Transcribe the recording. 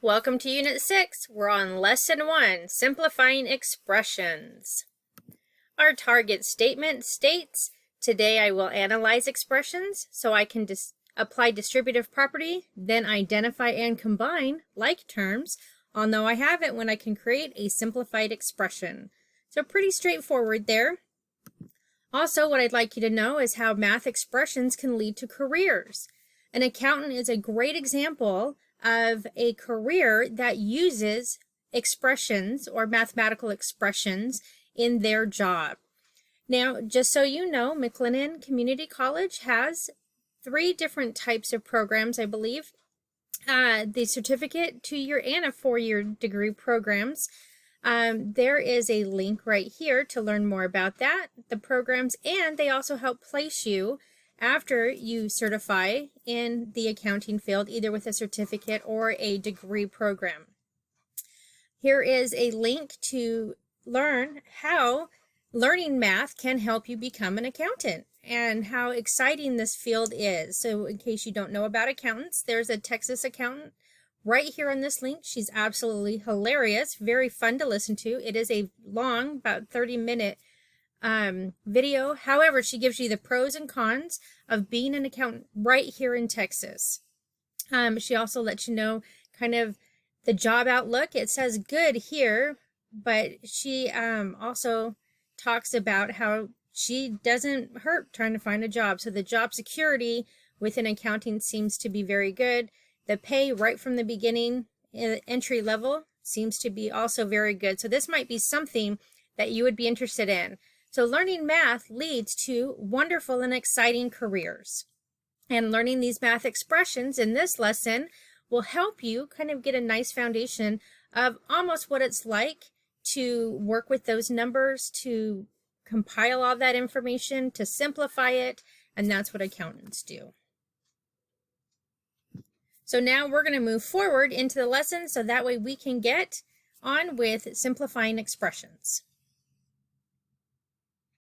Welcome to Unit 6. We're on Lesson 1, Simplifying Expressions. Our target statement states, today I will analyze expressions so I can apply distributive property, then identify and combine like terms. I'll know I have it when I can create a simplified expression. So pretty straightforward there. Also, what I'd like you to know is how math expressions can lead to careers. An accountant is a great example of a career that uses expressions or mathematical expressions in their job. Now, just so you know, McLennan Community College has 3 different types of programs, I believe. The certificate, 2-year, and a 4-year degree programs. There is a link right here to learn more about that, the programs, and they also help place you after you certify in the accounting field, either with a certificate or a degree program. Here is a link to learn how learning math can help you become an accountant and how exciting this field is. So in case you don't know about accountants, there's a Texas accountant right here on this link. She's absolutely hilarious, very fun to listen to. It is a long, about 30-minute video. However, she gives you the pros and cons of being an accountant right here in Texas. She also lets you know kind of the job outlook. It says good here, but she also talks about how she doesn't hurt trying to find a job. So the job security within accounting seems to be very good. The pay right from the beginning, entry level, seems to be also very good. So this might be something that you would be interested in. So learning math leads to wonderful and exciting careers. And learning these math expressions in this lesson will help you kind of get a nice foundation of almost what it's like to work with those numbers, to compile all that information, to simplify it, and that's what accountants do. So now we're going to move forward into the lesson so that way we can get on with simplifying expressions.